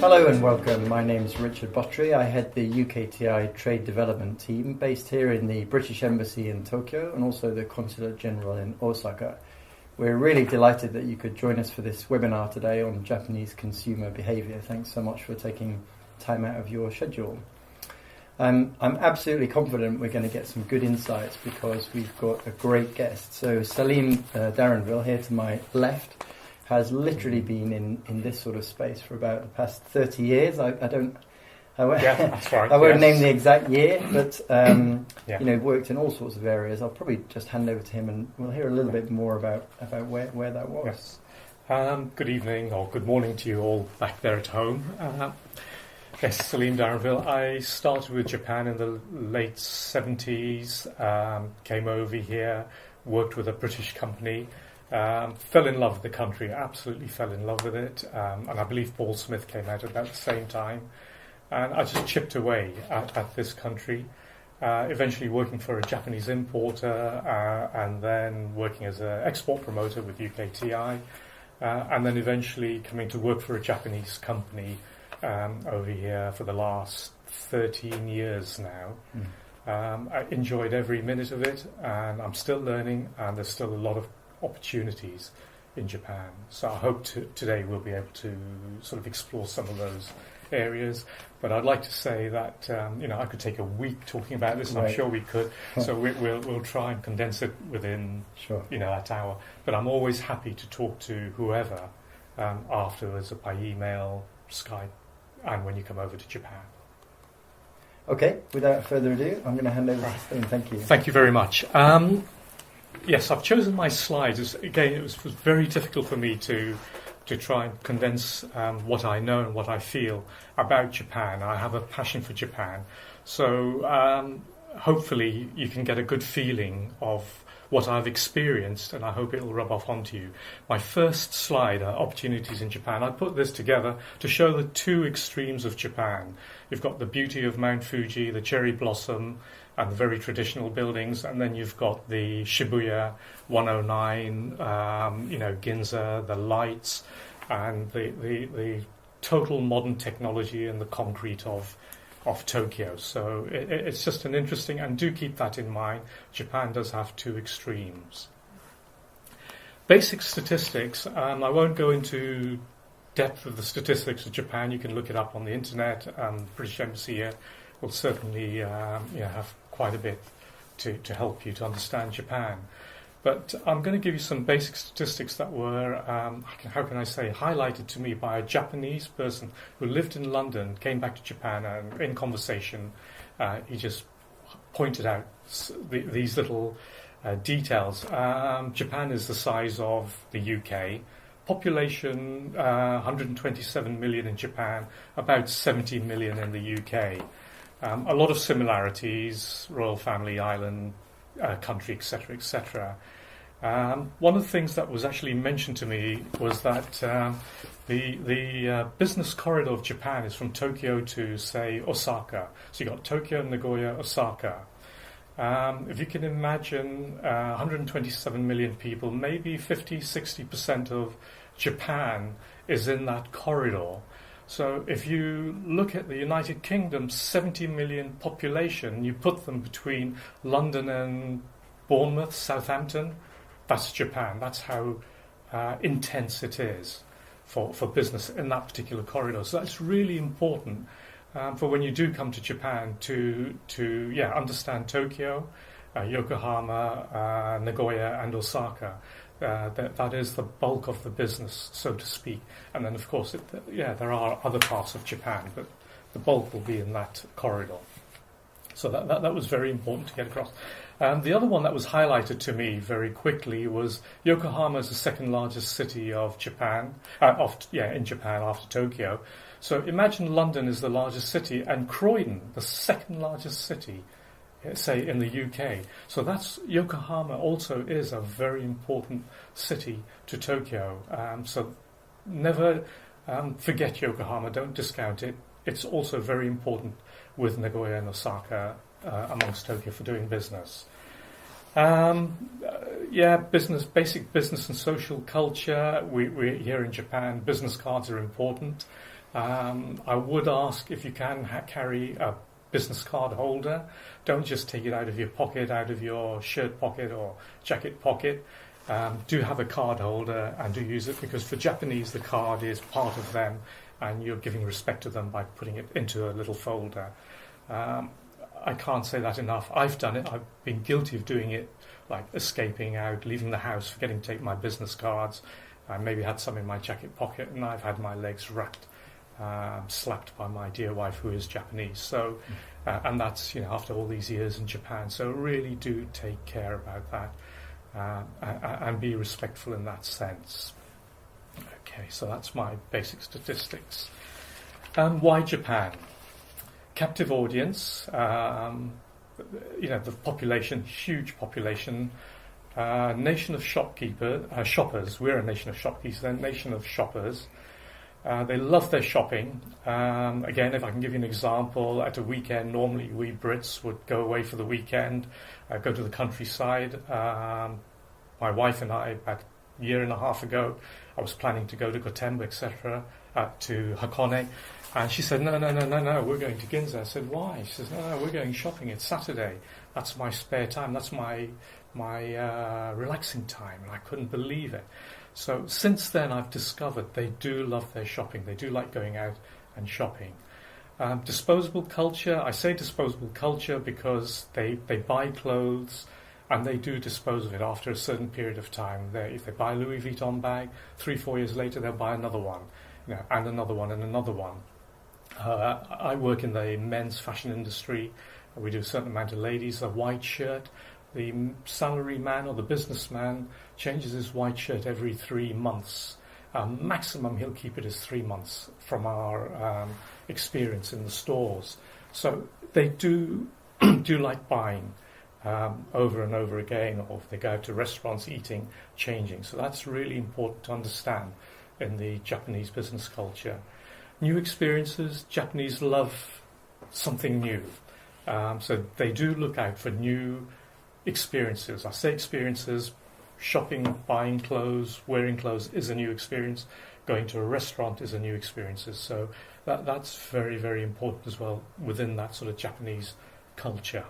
Hello and welcome. My name is Richard Bottery. I head the UKTI Trade Development Team based here in the British Embassy in Tokyo and also the Consulate General in Osaka. We're really delighted that you could join us for this webinar today on Japanese consumer behaviour. Thanks so much for taking time out of your schedule. I'm absolutely confident we're going to get some good insights because we've got a great guest. So Salim Darrenville here to my left has literally been in this sort of space for about the past 30 years. I won't name the exact year, but worked in all sorts of areas. I'll probably just hand over to him and we'll hear a little bit more about where that was. Yes. Good evening or good morning to you all back there at home. Yes, Salim Darrenville. I started with Japan in the late 70s, came over here, worked with a British company, fell in love with the country, absolutely fell in love with it, and I believe Paul Smith came out at about the same time. And I just chipped away at this country, eventually working for a Japanese importer and then working as an export promoter with UKTI, and then eventually coming to work for a Japanese company over here for the last 13 years now. I enjoyed every minute of it, and I'm still learning, and there's still a lot of opportunities in Japan. So I hope today we'll be able to sort of explore some of those areas. But I'd like to say that I could take a week talking about this, and I'm sure we could. So we'll try and condense it within that hour. But I'm always happy to talk to whoever afterwards by email, Skype, and when you come over to Japan. Okay, without further ado, I'm going to hand over to Steve. Thank you. Thank you very much. Yes, I've chosen my slides. Again, it was very difficult for me to try and condense what I know and what I feel about Japan. I have a passion for Japan. So hopefully you can get a good feeling of what I've experienced, and I hope it'll rub off onto you. My first slide are opportunities in Japan. I put this together to show the two extremes of Japan. You've got the beauty of Mount Fuji, the cherry blossom, and the very traditional buildings, and then you've got the Shibuya 109, Ginza, the lights, and the total modern technology and the concrete of Tokyo. So it's just an interesting, and do keep that in mind, Japan does have two extremes. Basic statistics, I won't go into depth of the statistics of Japan. You can look it up on the internet. The British Embassy here will certainly have quite a bit to help you to understand Japan. But I'm going to give you some basic statistics that were, highlighted to me by a Japanese person who lived in London, came back to Japan, and in conversation, he just pointed out these little details. Japan is the size of the UK. Population, 127 million in Japan, about 70 million in the UK. A lot of similarities, royal family, island, country, etc., etc. One of the things that was actually mentioned to me was that the business corridor of Japan is from Tokyo to, say, Osaka. So you've got Tokyo, Nagoya, Osaka. If you can imagine 127 million people, maybe 50-60% of Japan is in that corridor. So if you look at the United Kingdom, 70 million population, you put them between London and Bournemouth, Southampton, that's Japan. That's how intense it is for business in that particular corridor. So that's really important for when you do come to Japan to understand Tokyo, Yokohama, Nagoya and Osaka. That is the bulk of the business, so to speak. And then, of course, there are other parts of Japan, but the bulk will be in that corridor. So that was very important to get across. The other one that was highlighted to me very quickly was Yokohama is the second largest city of Japan, in Japan after Tokyo. So imagine London is the largest city and Croydon, the second largest city, say, in the UK. So Yokohama also is a very important city to Tokyo. So never forget Yokohama, don't discount it. It's also very important with Nagoya and Osaka amongst Tokyo for doing business. Basic business and social culture. We here in Japan, business cards are important. I would ask if you can carry a business card holder. Don't just take it out of your pocket, out of your shirt pocket or jacket pocket. Do have a card holder and do use it, because for Japanese the card is part of them and you're giving respect to them by putting it into a little folder. I can't say that enough. I've done it. I've been guilty of doing it, like escaping out, leaving the house, forgetting to take my business cards. I maybe had some in my jacket pocket, and I've had my legs wrapped, slapped by my dear wife, who is Japanese. So, and that's after all these years in Japan. So really do take care about that and be respectful in that sense. Okay, so that's my basic statistics. Why Japan? Captive audience. The population, huge population. Nation of shoppers. We're a nation of shopkeepers. They're a nation of shoppers. They love their shopping. Again, if I can give you an example, at a weekend, normally we Brits would go away for the weekend, go to the countryside. My wife and I, about a year and a half ago, I was planning to go to Gotemba, etc., to Hakone. And she said, no, we're going to Ginza. I said, why? She says, no, we're going shopping. It's Saturday. That's my spare time. That's my relaxing time. And I couldn't believe it. So since then, I've discovered they do love their shopping. They do like going out and shopping. Disposable culture. I say disposable culture because they buy clothes and they do dispose of it after a certain period of time. If they buy a Louis Vuitton bag, 3-4 years later, they'll buy another one, and another one, and another one. I work in the men's fashion industry. We do a certain amount of ladies. A white shirt. The salary man or the businessman changes his white shirt every 3 months. Maximum he'll keep it as 3 months from our experience in the stores. So they do like buying over and over again, or if they go out to restaurants, eating, changing. So that's really important to understand in the Japanese business culture. New experiences. Japanese love something new. So they do look out for new experiences. I say experiences. Shopping, buying clothes, wearing clothes is a new experience. Going to a restaurant is a new experience. So that's very, very important as well within that sort of Japanese culture.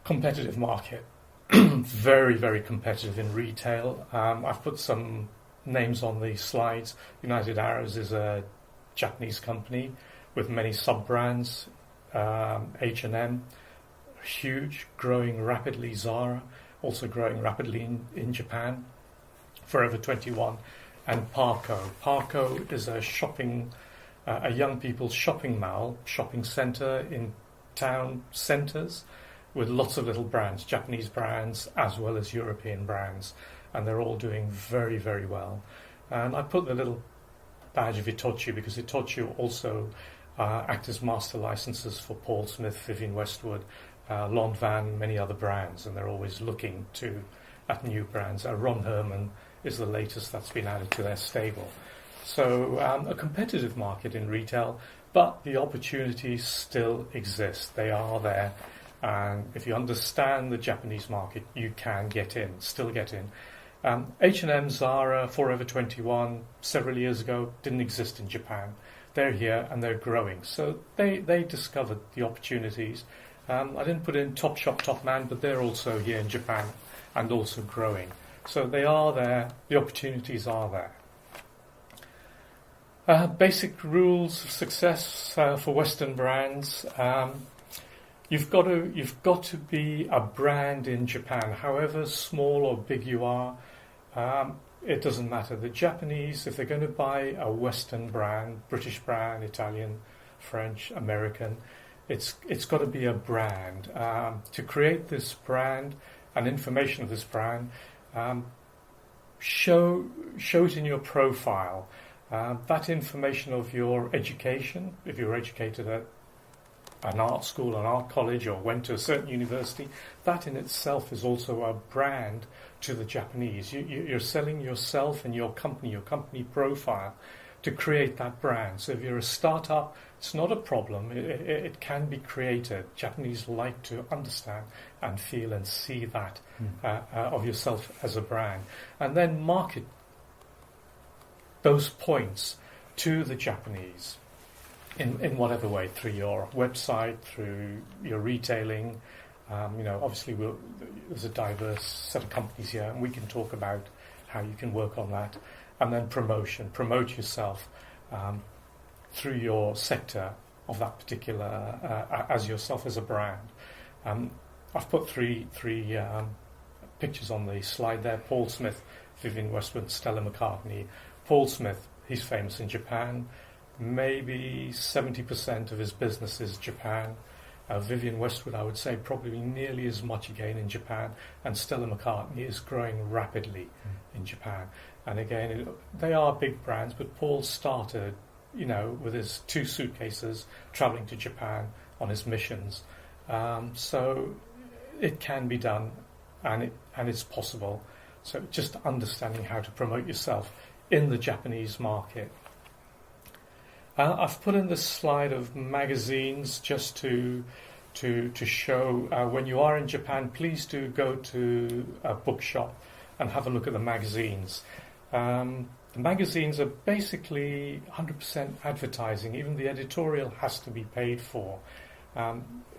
Competitive market. Very, very competitive in retail. I've put some names on the slides. United Arrows is a Japanese company with many sub-brands. H&M, huge, growing rapidly. Zara, also growing rapidly in Japan. Forever 21, and Parco. Parco is a young people's shopping mall, shopping centre in town centres with lots of little brands, Japanese brands as well as European brands, and they're all doing very, very well. And I put the little badge of Itochu because Itochu also act as master licenses for Paul Smith, Vivienne Westwood, Lanvin, many other brands, and they're always looking at new brands. Ron Herman is the latest that's been added to their stable. So a competitive market in retail, but the opportunities still exist. They are there. And if you understand the Japanese market, you can still get in. H&M, Zara, Forever 21, several years ago, didn't exist in Japan. They're here and they're growing. So they discovered the opportunities. I didn't put in Topshop, Topman, but they're also here in Japan and also growing. So they are there. The opportunities are there. Basic rules of success for Western brands. You've got to be a brand in Japan, however small or big you are. It doesn't matter. The Japanese, if they're going to buy a Western brand, British brand, Italian, French, American, it's got to be a brand. To create this brand and information of this brand, show it in your profile. That information of your education, if you're educated at an art school, an art college, or went to a certain university, that in itself is also a brand to the Japanese. You're selling yourself and your company profile to create that brand. So if you're a startup, it's not a problem. It can be created. Japanese like to understand and feel and see that of yourself as a brand. And then market those points to the Japanese in whatever way, through your website, through your retailing. Obviously there's a diverse set of companies here, and we can talk about how you can work on that. And then promotion. Promote yourself through your sector of that particular, as yourself as a brand. I've put three pictures on the slide there. Paul Smith, Vivienne Westwood, Stella McCartney. Paul Smith, he's famous in Japan. Maybe 70% of his business is Japan. Vivienne Westwood, I would say, probably nearly as much again in Japan. And Stella McCartney is growing rapidly in Japan. And again, they are big brands, but Paul started, with his 2 suitcases, traveling to Japan on his missions. So it can be done, and it's possible. So just understanding how to promote yourself in the Japanese market. I've put in this slide of magazines just to show when you are in Japan, please do go to a bookshop and have a look at the magazines. The magazines are basically 100% advertising. Even the editorial has to be paid for.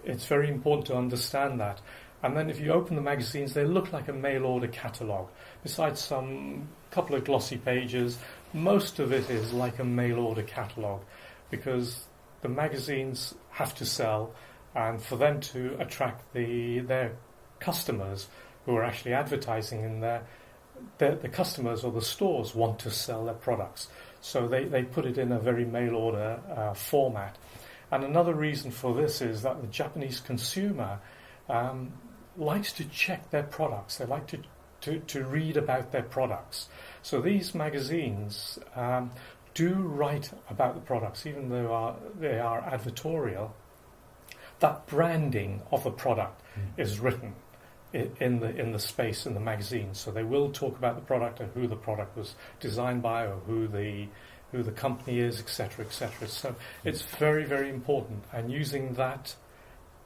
It's very important to understand that. And then if you open the magazines, they look like a mail order catalogue. Besides some couple of glossy pages, most of it is like a mail order catalogue, because the magazines have to sell, and for them to attract their customers who are actually advertising in there, the customers or the stores want to sell their products. So they put it in a very mail order format. And another reason for this is that the Japanese consumer likes to check their products. They like to read about their products. So these magazines do write about the products, even though they are advertorial. That branding of the product is written in the space in the magazine. So they will talk about the product and who the product was designed by, or who the company is, etc., etc. So it's very, very important. And using that,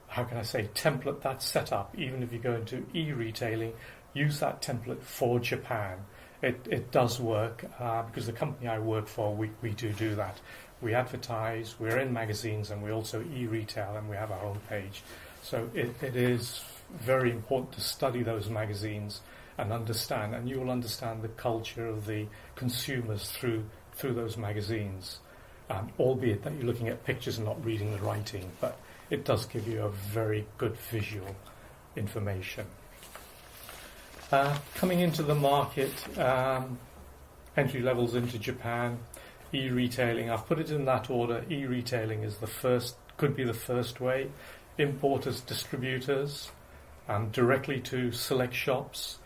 how can I say, template, that setup, even if you go into e-retailing, use that template for Japan. It does work because the company I work for, we do that. We advertise, we're in magazines, and we also e-retail, and we have a homepage. So it is very important to study those magazines and understand, and you will understand the culture of the consumers through those magazines, albeit that you're looking at pictures and not reading the writing, but it does give you a very good visual information. Coming into the market, entry levels into Japan, e-retailing, I've put it in that order. E-retailing is could be the first way. Importers, distributors, directly to select shops.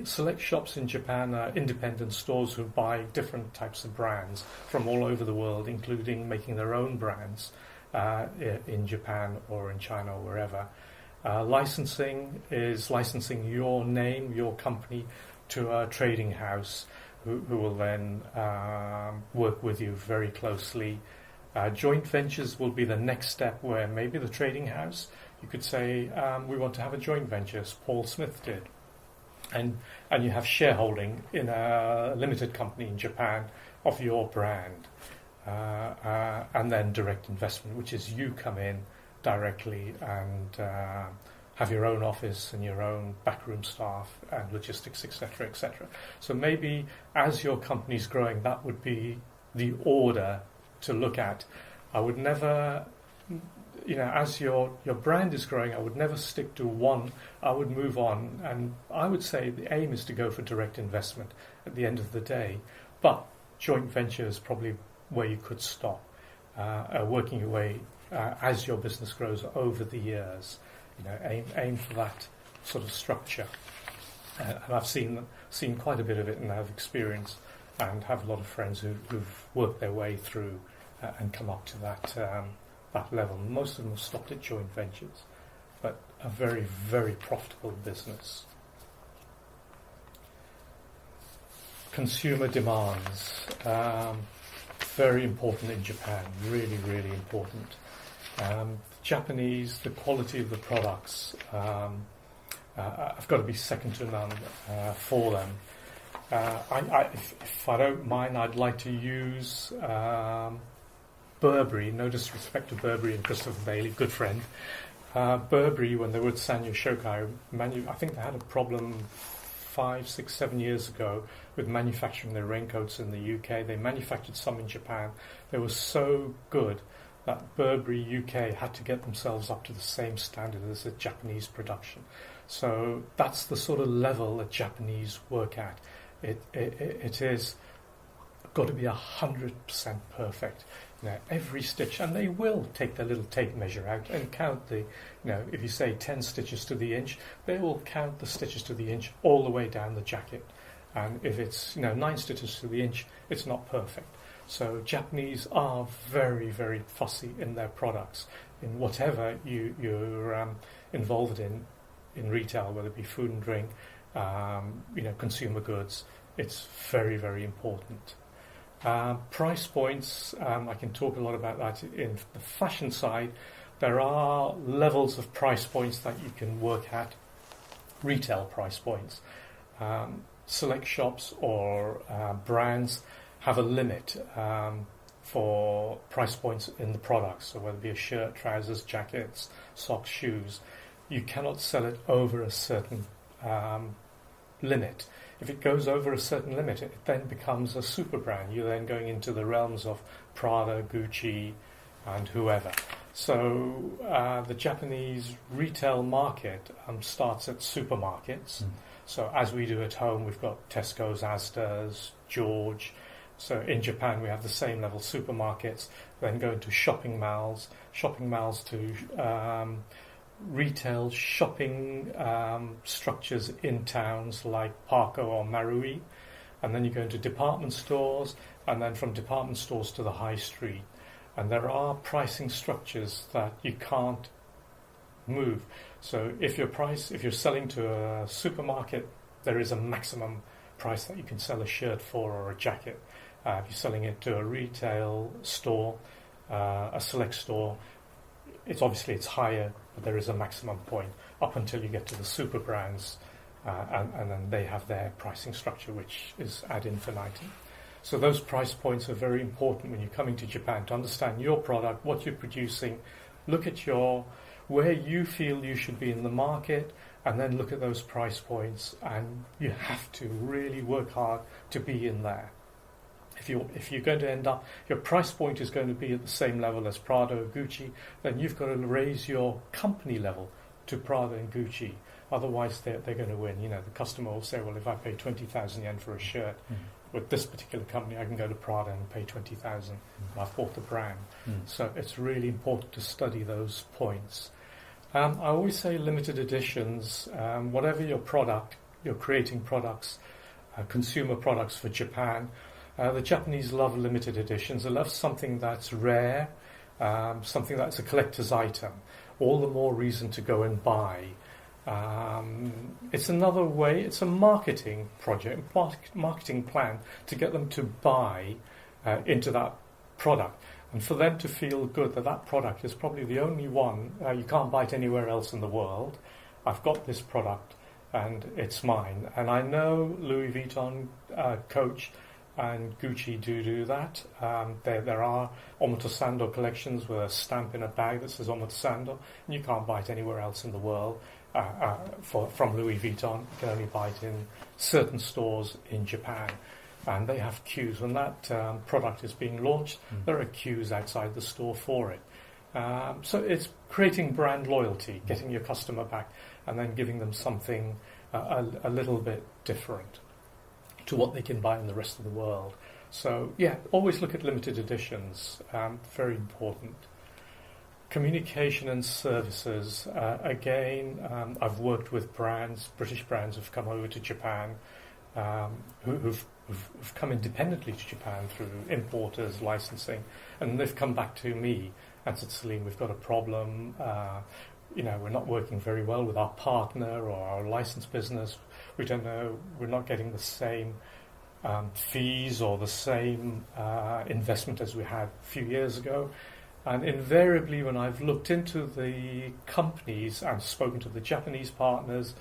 Select shops in Japan are independent stores who buy different types of brands from all over the world, including making their own brands in Japan or in China or wherever. Licensing is licensing your name, your company, to a trading house who will then work with you very closely. Joint ventures will be the next step, where maybe the trading house, you could say, we want to have a joint venture, as Paul Smith did. And you have shareholding in a limited company in Japan of your brand. And then direct investment, which is you come in directly and have your own office and your own backroom staff and logistics, etc., etc. So maybe as your company's growing, that would be the order to look at. I would never, as your brand is growing, I would never stick to one. I would move on, and I would say the aim is to go for direct investment at the end of the day. But joint venture is probably where you could stop, working your way as your business grows over the years. Aim for that sort of structure. And I've seen quite a bit of it, and have experience, and have a lot of friends who've worked their way through and come up to that level. Most of them have stopped at joint ventures, but a very, very profitable business. Consumer demands, very important in Japan, really, really important. Japanese, the quality of the products have got to be second to none for them. If I don't mind, I'd like to use Burberry. No disrespect to Burberry and Christopher Bailey, good friend. Burberry, when they were at Sanyo Shokai, I think they had a problem 5, 6, 7 years ago with manufacturing their raincoats in the UK. They manufactured some in Japan. They were so good that Burberry UK had to get themselves up to the same standard as the Japanese production. So that's the sort of level that Japanese work at. It is got to be 100% perfect. Every stitch, and they will take their little tape measure out and count if you say 10 stitches to the inch, they will count the stitches to the inch all the way down the jacket. And if it's 9 stitches to the inch, it's not perfect. So Japanese are very, very fussy in their products, in whatever you're involved in retail, whether it be food and drink, consumer goods. It's very, very important. Price points, I can talk a lot about that. In the fashion side, there are levels of price points that you can work at, retail price points. Select shops or brands have a limit for price points in the products. So whether it be a shirt, trousers, jackets, socks, shoes, you cannot sell it over a certain limit. If it goes over a certain limit, it then becomes a super brand. You're then going into the realms of Prada, Gucci, and whoever. So the Japanese retail market starts at supermarkets. So as we do at home, we've got Tesco's, Asda's, George. So in Japan, we have the same level supermarkets, then go into shopping malls to retail shopping structures in towns like Parco or Marui, and then you go into department stores, and then from department stores to the high street. And there are pricing structures that you can't move. So if you're selling to a supermarket, there is a maximum price that you can sell a shirt for or a jacket. If you're selling it to a retail store, a select store, it's higher, but there is a maximum point up until you get to the super brands, and then they have their pricing structure, which is ad infinitum. So those price points are very important when you're coming to Japan to understand your product, what you're producing, look at where you feel you should be in the market, and then look at those price points, and you have to really work hard to be in there. If you're going to end up, your price point is going to be at the same level as Prada or Gucci, then you've got to raise your company level to Prada and Gucci. Otherwise, they're going to win. The customer will say, well, if I pay 20,000 yen for a shirt with this particular company, I can go to Prada and pay 20,000. I've bought the brand. So it's really important to study those points. I always say limited editions, whatever your product, you're creating products, consumer products for Japan. The Japanese love limited editions. They love something that's rare, something that's a collector's item. All the more reason to go and buy. It's another way, it's a marketing project, marketing plan to get them to buy into that product. And for them to feel good that product is probably the only one, you can't buy it anywhere else in the world. I've got this product and it's mine. And I know Louis Vuitton, Coach, and Gucci do that. There are Omotesando collections with a stamp in a bag that says Omotesando, and you can't buy it anywhere else in the world. From Louis Vuitton, you can only buy it in certain stores in Japan, and they have queues. When that product is being launched, there are queues outside the store for it. So it's creating brand loyalty, getting your customer back, and then giving them something a little bit different to what they can buy in the rest of the world. So always look at limited editions, very important. Communication and services. I've worked with brands, British brands have come over to Japan, who've come independently to Japan through importers, licensing, and they've come back to me and said, Celine, we've got a problem, we're not working very well with our partner or our license business. We don't know, we're not getting the same fees or the same investment as we had a few years ago. And invariably, when I've looked into the companies and spoken to the Japanese partners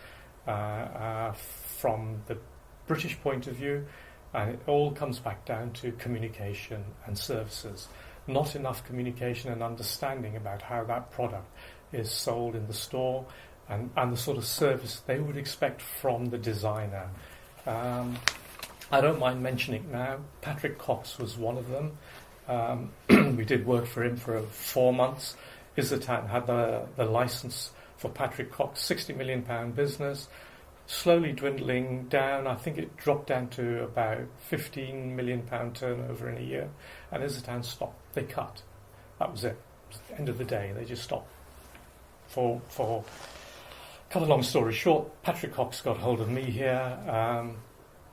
from the British point of view, and it all comes back down to communication and services. Not enough communication and understanding about how that product is sold in the store, and the sort of service they would expect from the designer. I don't mind mentioning now, Patrick Cox was one of them. We did work for him for 4 months. Isetan had the license for Patrick Cox, £60 million business, slowly dwindling down. I think it dropped down to about £15 million turnover in a year, and Isetan stopped. They cut. That was it. It was the end of the day. They just stopped. For cut a long story short, Patrick Cox got hold of me here.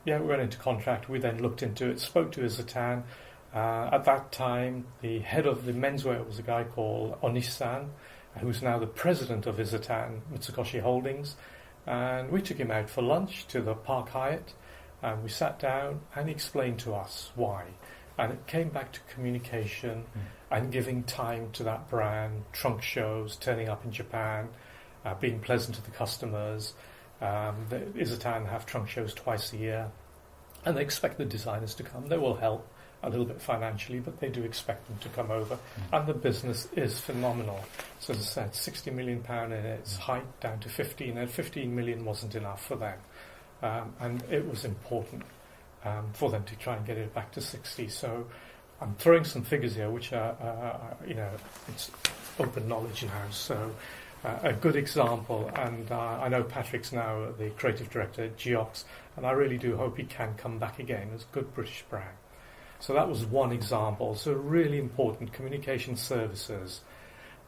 We went into contract. We then looked into it, spoke to Isetan. At that time, the head of the menswear was a guy called Onish-san, who's now the president of Isetan Mitsukoshi Holdings. And we took him out for lunch to the Park Hyatt, and we sat down and he explained to us why. And it came back to communication and giving time to that brand, trunk shows, turning up in Japan, being pleasant to the customers. Isetan have trunk shows twice a year, and they expect the designers to come. They will help a little bit financially, but they do expect them to come over, and the business is phenomenal. So as I said, £60 million in its height, down to 15, and 15 million wasn't enough for them, and it was important for them to try and get it back to 60. So I'm throwing some figures here, which are, it's open knowledge now. So a good example, and I know Patrick's now the creative director at Geox, and I really do hope he can come back again as a good British brand. So that was one example. So really important communication services.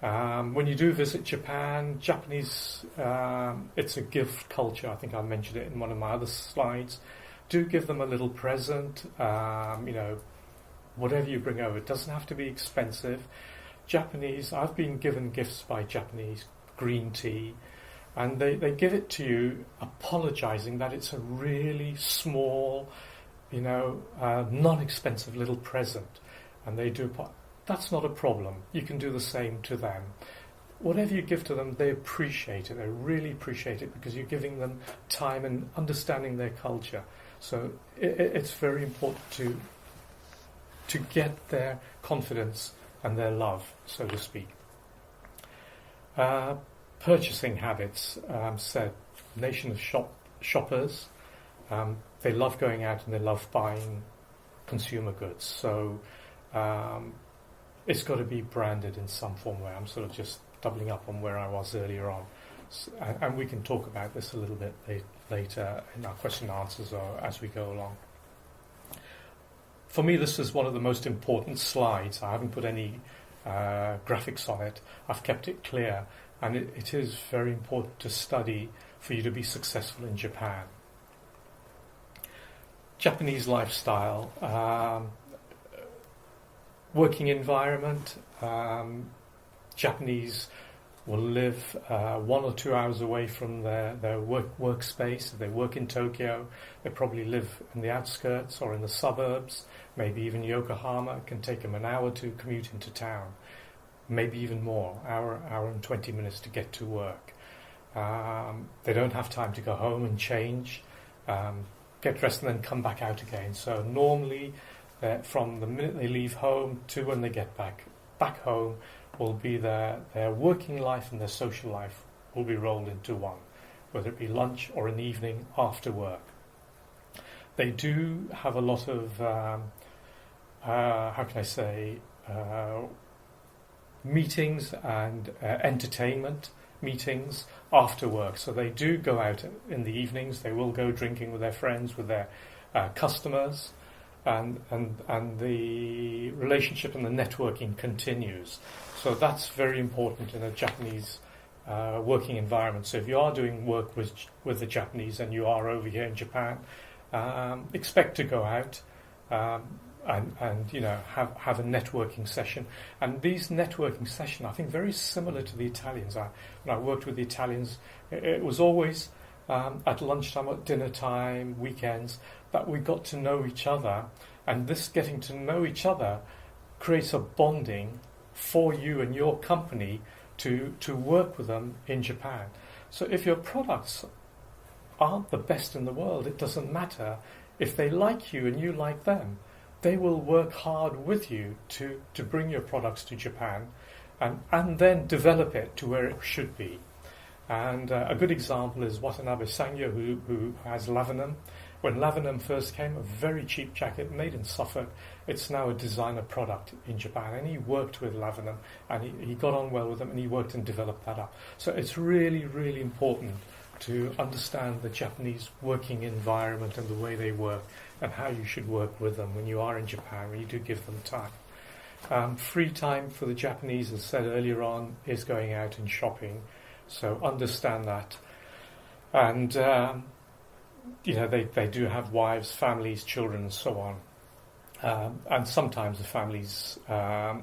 When you do visit Japan, Japanese, it's a gift culture. I think I mentioned it in one of my other slides. Do give them a little present. Whatever you bring over, it doesn't have to be expensive. Japanese, I've been given gifts by Japanese, green tea, and they give it to you apologizing that it's a really small, non-expensive little present, and they do. That's not a problem. You can do the same to them. Whatever you give to them, they appreciate it. They really appreciate it because you're giving them time and understanding their culture. So it's very important to get their confidence and their love, so to speak. Purchasing habits, said nation of shoppers. They love going out and they love buying consumer goods. So it's got to be branded in some form where I'm sort of just doubling up on where I was earlier on. And we can talk about this a little bit later in our question and answers or as we go along. For me, this is one of the most important slides. I haven't put any graphics on it. I've kept it clear. And it is very important to study for you to be successful in Japan. Japanese lifestyle, working environment. Japanese will live 1 or 2 hours away from their workspace. If they work in Tokyo, they probably live in the outskirts or in the suburbs, maybe even Yokohama. It can take them an hour to commute into town, maybe even more, hour and 20 minutes to get to work. They don't have time to go home and change, get dressed and then come back out again. So normally, from the minute they leave home to when they get back home, will be their working life and their social life will be rolled into one, whether it be lunch or an evening after work. They do have a lot of, meetings and entertainment meetings after work. So they do go out in the evenings. They will go drinking with their friends, with their customers, and the relationship and the networking continues. So that's very important in a Japanese working environment. So if you are doing work with the Japanese and you are over here in Japan, expect to go out and have a networking session. And these networking sessions, I think, very similar to the Italians. When I worked with the Italians, it was always at lunchtime, at dinner time, weekends, that we got to know each other. And this getting to know each other creates a bonding for you and your company to work with them in Japan. So if your products aren't the best in the world. It doesn't matter if they like you and you like them. They will work hard with you to bring your products to Japan and then develop it to where it should be. And a good example is Watanabe Sangyo, who has Lavenum. When Lavenum first came, a very cheap jacket made in Suffolk, it's now a designer product in Japan. And he worked with Lavenum, and he got on well with them, and he worked and developed that up. So it's really, really important to understand the Japanese working environment and the way they work, and how you should work with them when you are in Japan, when you do give them time. Free time for the Japanese, as said earlier on, is going out and shopping. So understand that. And, they do have wives, families, children, and so on. And sometimes the families,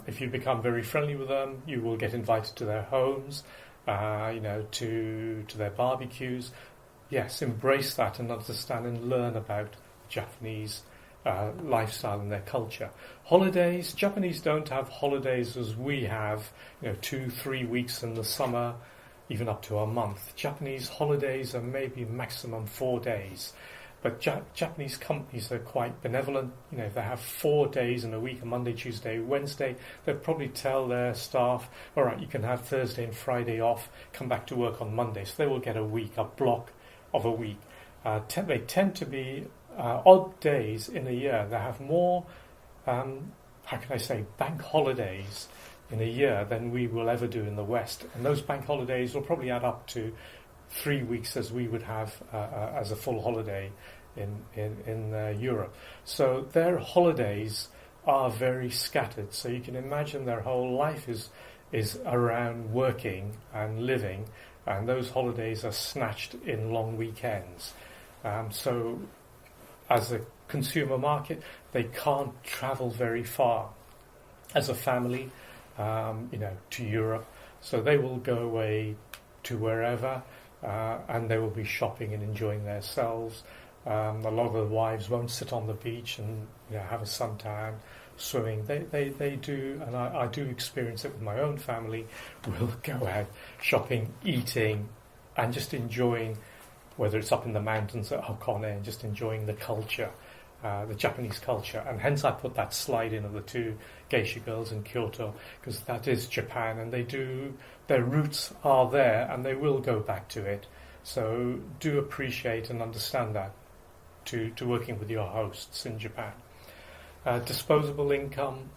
if you become very friendly with them, you will get invited to their homes, to their barbecues. Yes, embrace that and understand and learn about Japanese lifestyle and their culture. Holidays, Japanese don't have holidays as we have, 2-3 weeks in the summer, even up to a month. Japanese holidays are maybe maximum 4 days. But Japanese companies are quite benevolent. If they have 4 days in a week, a Monday, Tuesday, Wednesday, they'll probably tell their staff, all right, you can have Thursday and Friday off, come back to work on Monday. So they will get a block of a week. They tend to be odd days in a year. They have more, bank holidays in a year than we will ever do in the West. And those bank holidays will probably add up to 3 weeks as we would have as a full holiday in Europe. So their holidays are very scattered. So you can imagine their whole life is around working and living, and those holidays are snatched in long weekends. So as a consumer market, they can't travel very far as a family, to Europe. So they will go away to wherever, and they will be shopping and enjoying themselves. A lot of the wives won't sit on the beach and have a suntan, swimming. They do, and I do experience it with my own family. We'll go out shopping, eating, and just enjoying, whether it's up in the mountains at Hakone, and just enjoying the culture, the Japanese culture. And hence I put that slide in of the 2 geisha girls in Kyoto, because that is Japan, and their roots are there, and they will go back to it. So do appreciate and understand that to working with your hosts in Japan. Disposable income,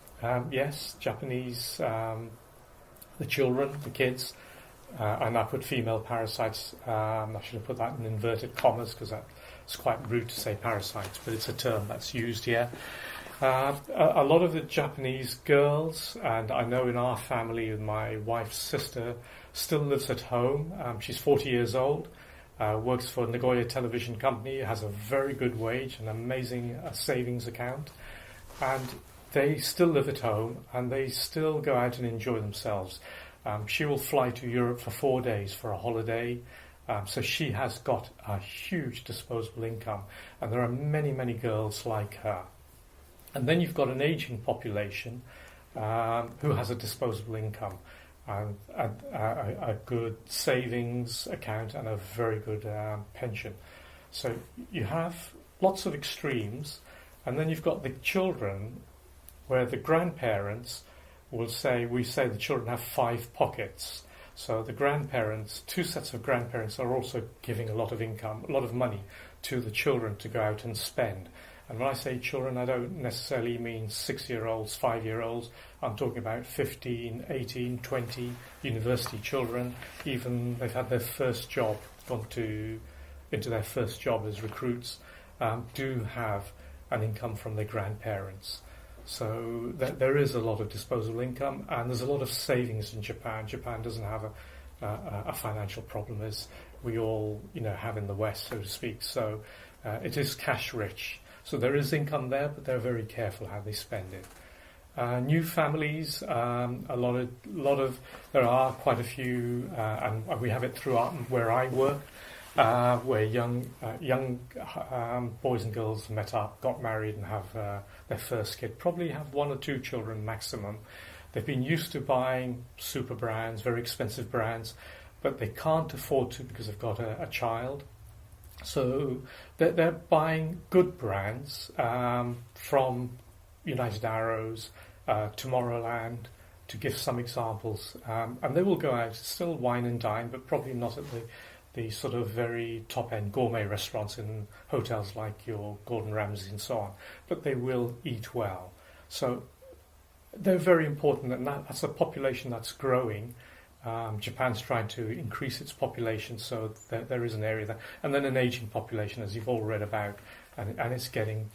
yes, Japanese, the children, the kids, and I put female parasites, I should have put that in inverted commas because that's quite rude to say parasites, but it's a term that's used here. A lot of the Japanese girls, and I know in our family, my wife's sister still lives at home. She's 40 years old, works for Nagoya Television Company, has a very good wage, an amazing savings account, and they still live at home and they still go out and enjoy themselves. She will fly to Europe for 4 days for a holiday, so she has got a huge disposable income, and there are many, many girls like her. And then you've got an aging population who has a disposable income and a good savings account and a very good pension. So you have lots of extremes, and then you've got the children where the grandparents we say the children have 5 pockets. So the grandparents, 2 sets of grandparents are also giving a lot of income, a lot of money to the children to go out and spend. And when I say children, I don't necessarily mean 6-year-olds, 5-year-olds. I'm talking about 15, 18, 20 university children. Even they've had their first job, gone into their first job as recruits, do have an income from their grandparents. So there is a lot of disposable income, and there's a lot of savings in Japan. Japan doesn't have a financial problem as we all have in the West, so to speak. So it is cash rich. So there is income there, but they're very careful how they spend it. New families, there are quite a few, and we have it throughout where I work, where young boys and girls met up, got married, and have their first kid. Probably have 1 or 2 children maximum. They've been used to buying super brands, very expensive brands, but they can't afford to because they've got a child. So they're buying good brands from United Arrows, Tomorrowland, to give some examples. And they will go out, still wine and dine, but probably not at the sort of very top-end gourmet restaurants in hotels like your Gordon Ramsay and so on. But they will eat well. So they're very important, and that's a population that's growing. Japan's trying to increase its population, so there is an area there. And then an aging population, as you've all read about, and it's getting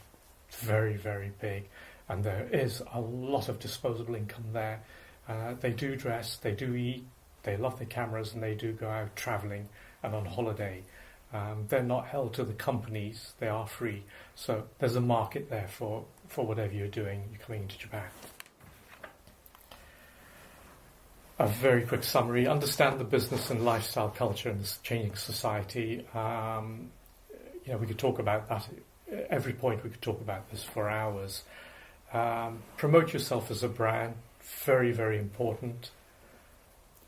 very, very big. And there is a lot of disposable income there. They do dress, they do eat, they love their cameras, and they do go out travelling and on holiday. They're not held to the companies, they are free. So there's a market there for whatever you're doing, you're coming into Japan. A very quick summary. Understand the business and lifestyle culture in this changing society. We could talk about that. Every point we could talk about this for hours. Promote yourself as a brand. Very, very important.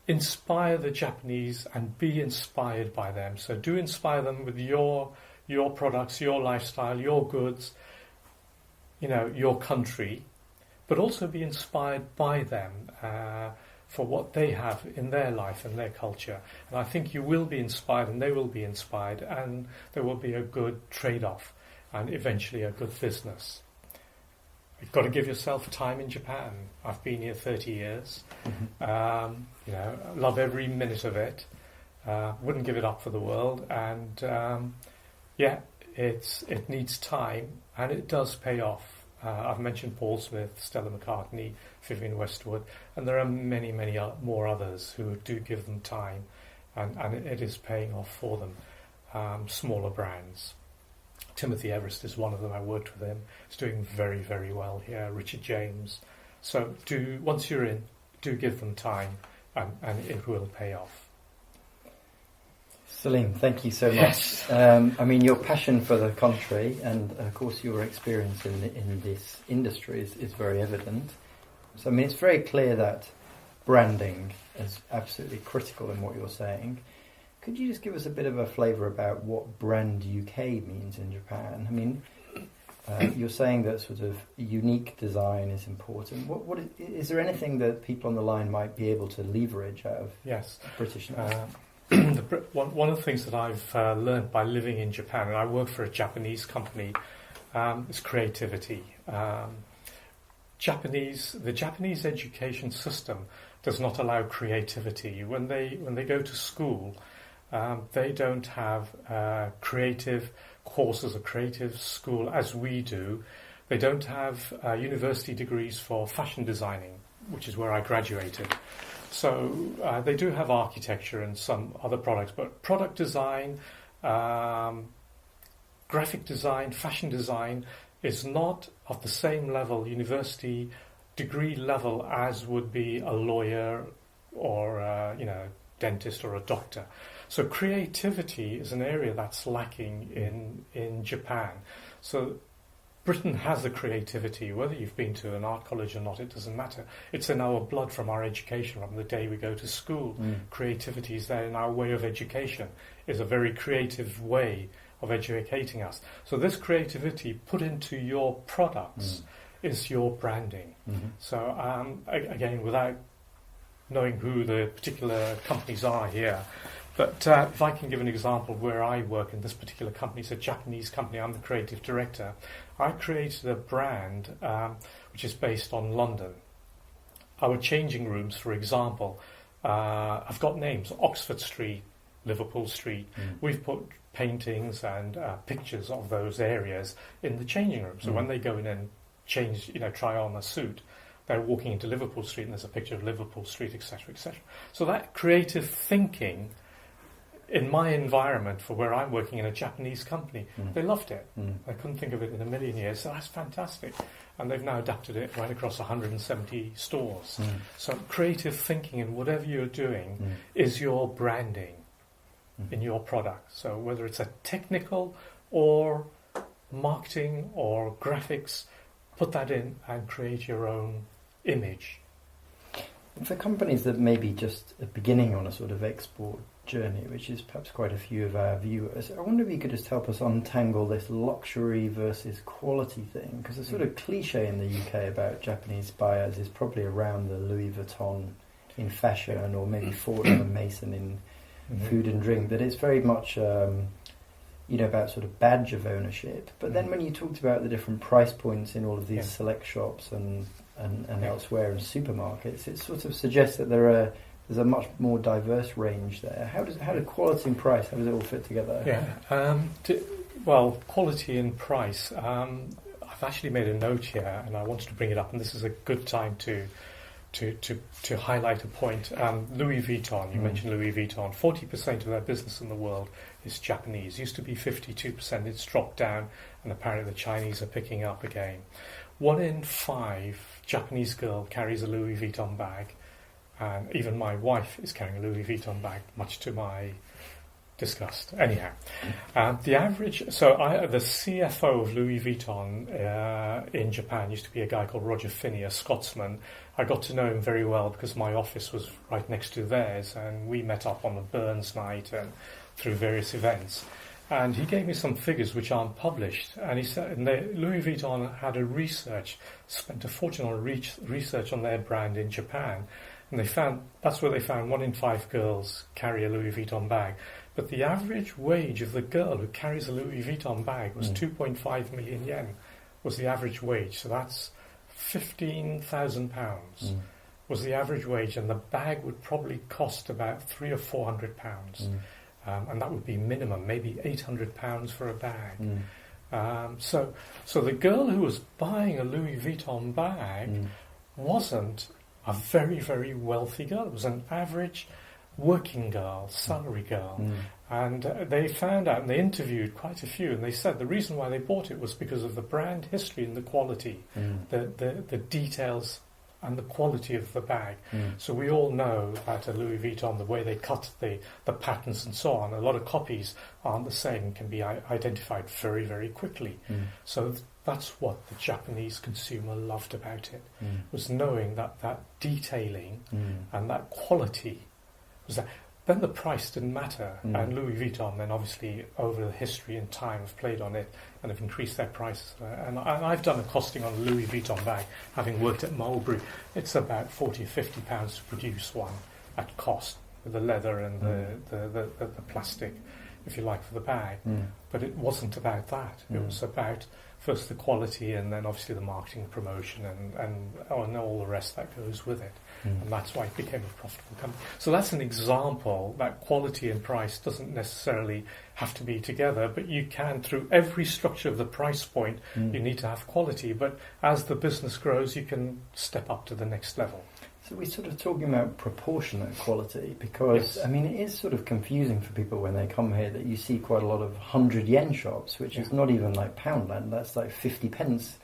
Inspire the Japanese and be inspired by them. So do inspire them with your products, your lifestyle, your goods, your country, but also be inspired by them. For what they have in their life and their culture. And I think you will be inspired and they will be inspired, and there will be a good trade-off and eventually a good business. You've got to give yourself time in Japan. I've been here 30 years. Mm-hmm. Love every minute of it. Wouldn't give it up for the world. And it needs time, and it does pay off. I've mentioned Paul Smith, Stella McCartney, Vivienne Westwood, and there are many, many more others who do give them time, and it is paying off for them. Smaller brands. Timothy Everest is one of them. I worked with him. He's doing very, very well here. Richard James. So once you're in, do give them time, and it will pay off. Salim, thank you so much. Yes. Your passion for the country and, of course, your experience in this industry is very evident. So, it's very clear that branding is absolutely critical in what you're saying. Could you just give us a bit of a flavour about what brand UK means in Japan? You're saying that sort of unique design is important. What is there anything that people on the line might be able to leverage out of Britishness? One of the things that I've learned by living in Japan, and I work for a Japanese company, is creativity. The Japanese education system does not allow creativity. When they go to school, they don't have creative courses or creative school as we do. They don't have university degrees for fashion designing, which is where I graduated. So they do have architecture and some other products, but product design, graphic design, fashion design is not of the same level, university degree level, as would be a lawyer or dentist or a doctor. So creativity is an area that's lacking in Japan. So Britain has the creativity. Whether you've been to an art college or not, it doesn't matter. It's in our blood from our education, from the day we go to school. Creativity is there in our way of education. It's a very creative way of educating us. So this creativity put into your products is your branding. Mm-hmm. So again, without knowing who the particular companies are here, but if I can give an example where I work in this particular company, it's a Japanese company, I'm the creative director. I created a brand which is based on London. Our changing rooms, for example, I've got names, Oxford Street, Liverpool Street. We've put paintings and pictures of those areas in the changing room. So when they go in and change, try on a suit, they're walking into Liverpool Street and there's a picture of Liverpool Street, etc., etc. So that creative thinking in my environment, for where I'm working in a Japanese company, they loved it. I couldn't think of it in a million years. So that's fantastic. And they've now adapted it right across 170 stores. So creative thinking in whatever you're doing is your branding in your product. So whether it's a technical or marketing or graphics, put that in and create your own image. For companies that may be just beginning on a sort of export journey, which is perhaps quite a few of our viewers. I wonder if you could just help us untangle this luxury versus quality thing, because the sort of cliche in the UK about Japanese buyers is probably around the Louis Vuitton in fashion, or maybe Ford and Mason in food and drink, that it's very much about sort of badge of ownership. But then when you talked about the different price points in all of these select shops and elsewhere in supermarkets, it sort of suggests that there's a much more diverse range there. How do quality and price, how does it all fit together? Well, quality and price. I've actually made a note here, and I wanted to bring it up, and this is a good time to highlight a point. Louis Vuitton, you mentioned Louis Vuitton. 40% of their business in the world is Japanese. Used to be 52%. It's dropped down, and apparently the Chinese are picking up again. 1 in 5 Japanese girl carries a Louis Vuitton bag. And even my wife is carrying a Louis Vuitton bag, much to my disgust. Anyhow, the average. So the CFO of Louis Vuitton in Japan used to be a guy called Roger Finney, a Scotsman. I got to know him very well because my office was right next to theirs, and we met up on a Burns night and through various events. And he gave me some figures which aren't published. And he said Louis Vuitton had spent a fortune on research on their brand in Japan. And that's where they found 1 in 5 girls carry a Louis Vuitton bag. But the average wage of the girl who carries a Louis Vuitton bag was 2.5 million yen, was the average wage. So that's £15,000 was the average wage, and the bag would probably cost about £300 or £400. And that would be minimum, maybe £800 for a bag. So the girl who was buying a Louis Vuitton bag wasn't a very, very wealthy girl. It was an average working girl, salary girl. And they found out, and they interviewed quite a few, and they said the reason why they bought it was because of the brand history and the quality, the details and the quality of the bag. So we all know that a Louis Vuitton, the way they cut the patterns and so on, a lot of copies aren't the same, can be identified very, very quickly. So that's what the Japanese consumer loved about it, was knowing that detailing and that quality was that. Then the price didn't matter, and Louis Vuitton then obviously over the history and time have played on it and have increased their prices. And I've done a costing on a Louis Vuitton bag, having worked at Mulberry. It's about £40 or £50 to produce one at cost, with the leather and the plastic, if you like, for the bag. But it wasn't about that. It was about first the quality, and then obviously the marketing, promotion, and all the rest that goes with it. And that's why it became a profitable company. So that's an example that quality and price doesn't necessarily have to be together, but you can, through every structure of the price point, you need to have quality. But as the business grows, you can step up to the next level. So we're sort of talking about proportionate quality, because, I mean, it is sort of confusing for people when they come here that you see quite a lot of 100 yen shops, which is not even like Poundland, that's like 50 pence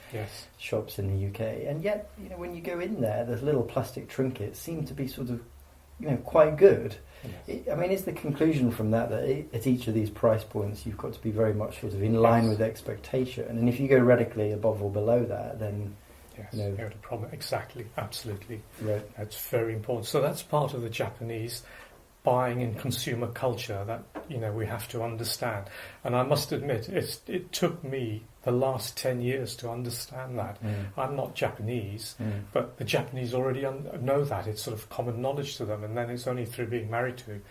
shops in the UK. And yet, when you go in there, those little plastic trinkets seem to be sort of, quite good. I mean, is the conclusion from that at each of these price points you've got to be very much sort of in line with expectation? And if you go radically above or below that, then... Yes, you have a problem. Exactly, absolutely. Right. That's very important. So that's part of the Japanese buying and consumer culture that we have to understand. And I must admit, it took me the last 10 years to understand that. I'm not Japanese, but the Japanese already know that. It's sort of common knowledge to them. And then it's only through being married to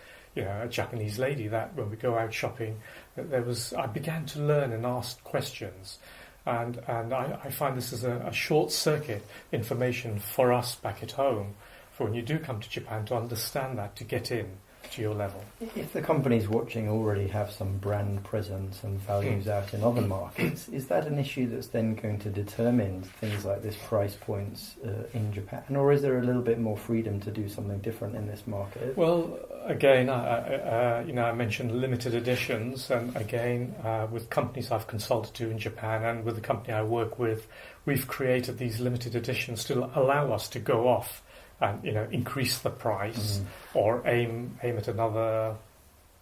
a Japanese lady that when we go out shopping, I began to learn and ask questions. And I find this is a short-circuit information for us back at home, for when you do come to Japan, to understand that, to get in to your level. If the companies watching already have some brand presence and values out in other markets, is that an issue that's then going to determine things like this price points in Japan, or is there a little bit more freedom to do something different in this market? Well, again, I mentioned limited editions, and again, with companies I've consulted to in Japan and with the company I work with, we've created these limited editions to allow us to go off and increase the price or aim at another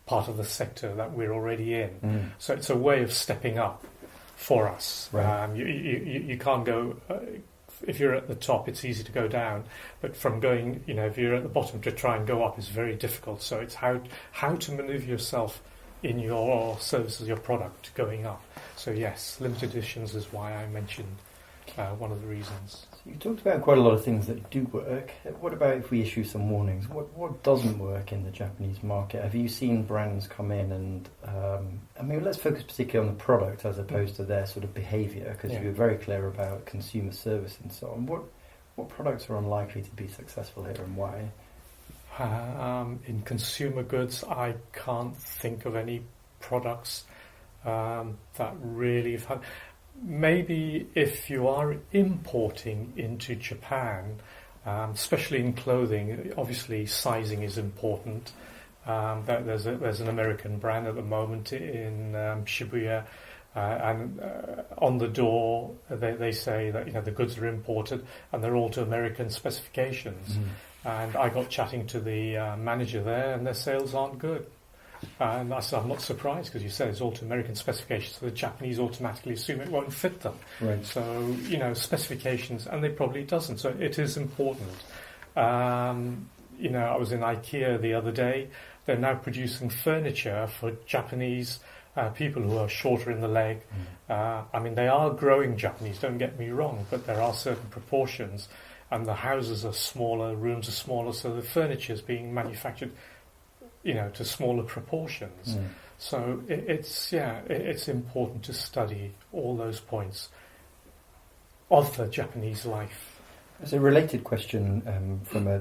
part of the sector that we're already in. So it's a way of stepping up for us. Right. You can't go if you're at the top, it's easy to go down, but from going, if you're at the bottom to try and go up is very difficult. So it's how to maneuver yourself in your services, your product going up. So yes, limited editions is why I mentioned one of the reasons. So you talked about quite a lot of things that do work. What about if we issue some warnings? What doesn't work in the Japanese market? Have you seen brands come in and, let's focus particularly on the product as opposed to their sort of behaviour, because you were very clear about consumer service and so on. What products are unlikely to be successful here and why? In consumer goods, I can't think of any products that really have had. Maybe if you are importing into Japan, especially in clothing, obviously sizing is important. There's an American brand at the moment in Shibuya, and on the door they say that the goods are imported and they're all to American specifications. Mm. And I got chatting to the manager there, and their sales aren't good. And I said, I'm not surprised, because you said it's all to American specifications, so the Japanese automatically assume it won't fit them. Right. So, specifications, and they probably doesn't. So it is important. I was in IKEA the other day. They're now producing furniture for Japanese people who are shorter in the leg. Mm. They are growing Japanese, don't get me wrong, but there are certain proportions, and the houses are smaller, rooms are smaller, so the furniture is being manufactured to smaller proportions. Mm. So it's important to study all those points of the Japanese life. There's a related question from a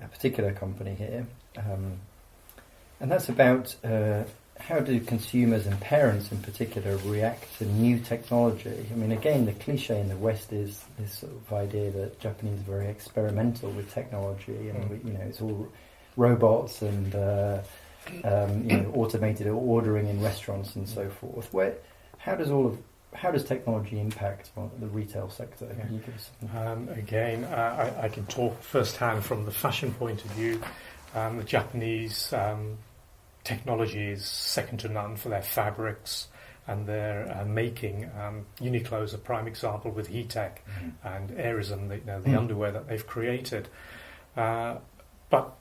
particular company here, and that's about how do consumers and parents in particular react to new technology? Again, the cliche in the West is this sort of idea that Japanese are very experimental with technology, and it's all robots and automated ordering in restaurants and so forth. How does technology impact on the retail sector? Yeah. Can you give us again, I can talk firsthand from the fashion point of view. The Japanese technology is second to none for their fabrics and their making. Uniqlo is a prime example with Heatech and Airism, the underwear that they've created. But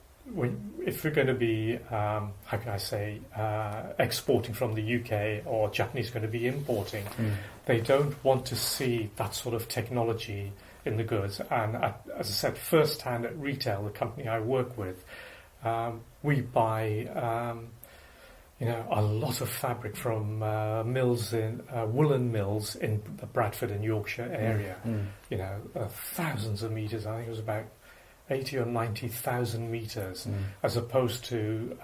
if we're going to be, exporting from the UK, or Japanese going to be importing, they don't want to see that sort of technology in the goods. And as I said, first-hand at retail, the company I work with, we buy a lot of fabric from mills in woolen mills in the Bradford and Yorkshire area. Thousands of meters. I think it was about 80 or 90,000 meters, as opposed to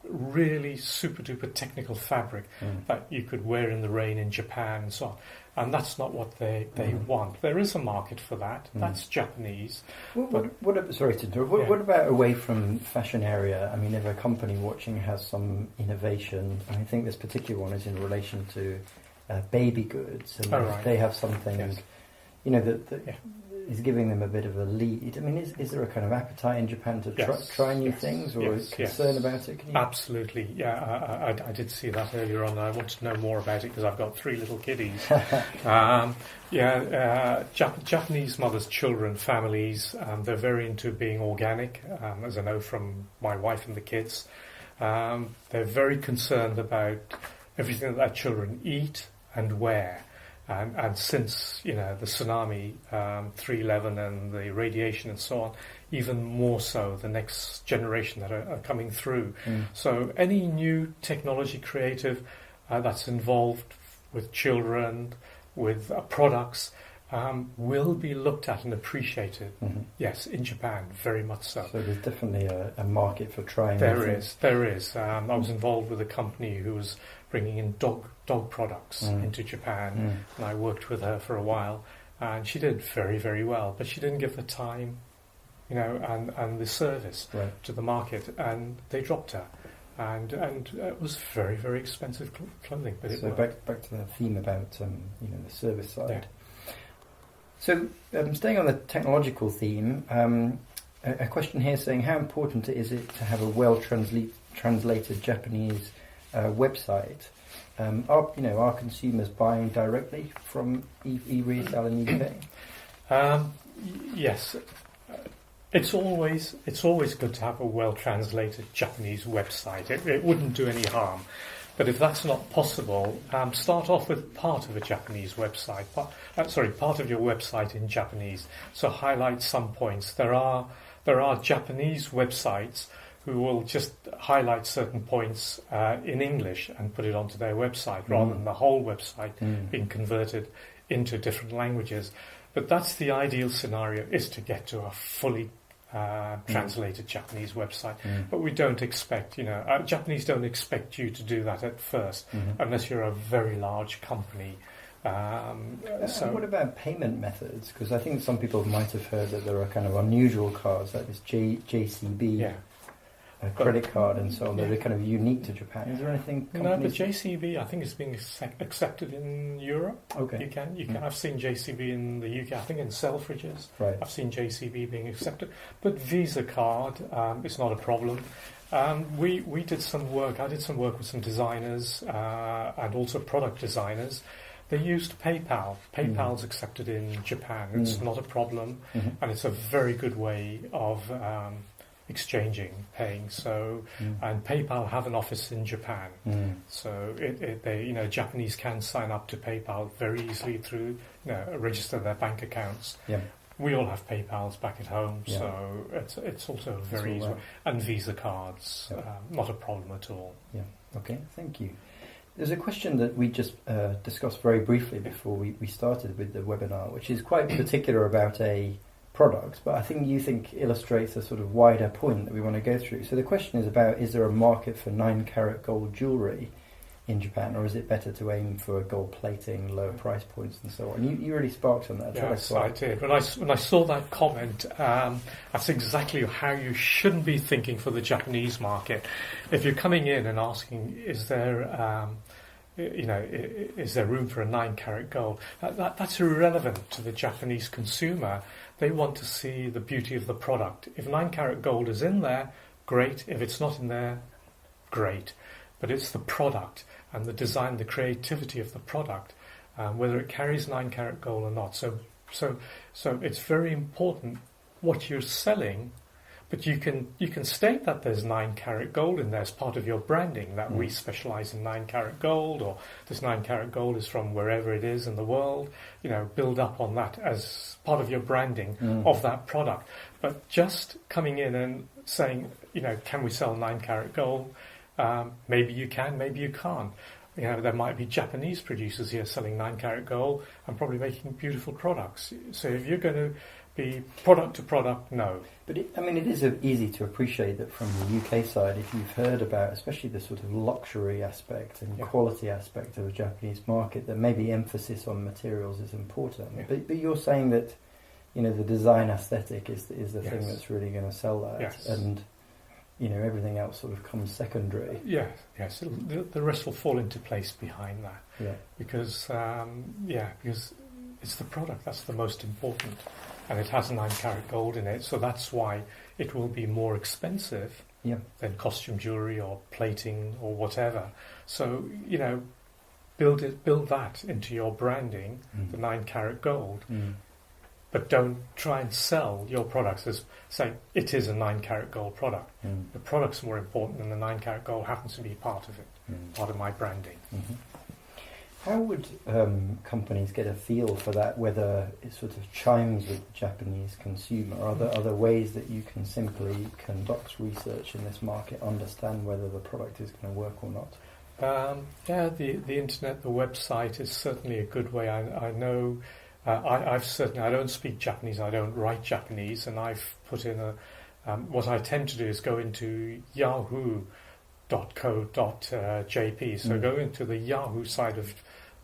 really super duper technical fabric that you could wear in the rain in Japan and so on. And that's not what they want. There is a market for that. That's Japanese. Sorry to interrupt. What about away from fashion area? If a company watching has some innovation, I think this particular one is in relation to baby goods, and they have something, that is giving them a bit of a lead. Is there a kind of appetite in Japan to try new things, or concern about it? Absolutely, yeah. I did see that earlier on. I want to know more about it because I've got 3 little kiddies. Japanese mothers, children, families, they're very into being organic, as I know from my wife and the kids. They're very concerned about everything that their children eat and wear. And since the tsunami, 3/11, and the radiation and so on, even more so the next generation that are coming through. So any new technology creative that's involved with children, with products, will be looked at and appreciated. Yes, in Japan, very much so. So there's definitely a market for trying. There is. I was involved with a company who was bringing in dog products into Japan, and I worked with her for a while, and she did very, very well, but she didn't give the time, and the service to the market, and they dropped her, and it was very, very expensive clothing. But so back to the theme about the service side. Yeah. So staying on the technological theme, a question here saying, how important is it to have a well-translated Japanese website? Are consumers buying directly from e-retail in the UK? Yes. It's always good to have a well-translated Japanese website. It wouldn't do any harm. But if that's not possible, start off with part of a Japanese website. Part of your website in Japanese. So highlight some points. There are Japanese websites who will just highlight certain points in English and put it onto their website rather than the whole website being converted into different languages. But that's the ideal scenario, is to get to a fully translated Japanese website. But we don't expect, Japanese don't expect you to do that at first unless you're a very large company. So what about payment methods? Because I think some people might have heard that there are kind of unusual cards like this JCB. A credit card and so on, that are kind of unique to Japan. Is there anything? No, but JCB I think is being accepted in Europe. Okay. You can. I've seen JCB in the UK. I think in Selfridges. Right. I've seen JCB being accepted, but Visa card is not a problem. We did some work. I did some work with some designers and also product designers. They used PayPal. PayPal's accepted in Japan. It's not a problem, and it's a very good way of exchanging, paying. So, and PayPal have an office in Japan. So they Japanese can sign up to PayPal very easily through, register their bank accounts. Yeah. We all have PayPals back at home, so it's also very easy. And Visa cards, not a problem at all. Yeah. Okay. Thank you. There's a question that we just discussed very briefly before we started with the webinar, which is quite particular about a product, but I think you think illustrates a sort of wider point that we want to go through. So the question is about, is there a market for 9-carat gold jewellery in Japan, or is it better to aim for gold plating, lower price points and so on? You really sparked on that. Yes, I did. When I saw that comment, that's exactly how you shouldn't be thinking for the Japanese market. If you're coming in and asking, is there room for a 9-carat gold? That's irrelevant to the Japanese consumer. They want to see the beauty of the product. If 9-carat gold is in there, great. If it's not in there, great. But it's the product and the design, the creativity of the product, whether it carries 9-carat gold or not. So it's very important what you're selling. But you can state that there's 9-carat gold in there as part of your branding, that we specialise in 9-carat gold, or this 9-carat gold is from wherever it is in the world. Build up on that as part of your branding of that product. But just coming in and saying, can we sell 9-carat gold? Maybe you can, maybe you can't. There might be Japanese producers here selling 9-carat gold and probably making beautiful products. So if you're going to be product to product, no. But it is easy to appreciate that from the UK side, if you've heard about especially the sort of luxury aspect and quality aspect of the Japanese market, that maybe emphasis on materials is important. Yeah. But you're saying that the design aesthetic is the thing that's really going to sell that, and everything else sort of comes secondary. Yes. The rest will fall into place behind that. Yeah. Because it's the product that's the most important. And it has 9-carat gold in it, so that's why it will be more expensive than costume jewellery or plating or whatever. So, build that into your branding, the 9-carat gold, but don't try and sell your products as saying it is a 9-carat gold product. The product's more important, and the 9-carat gold happens to be part of it, part of my branding. How would companies get a feel for that, whether it sort of chimes with the Japanese consumer? Are there other ways that you can simply conduct research in this market, understand whether the product is going to work or not? The internet, the website is certainly a good way. I know, I don't speak Japanese, I don't write Japanese, and I've put in what I tend to do is go into yahoo.co.jp. So go into the Yahoo side of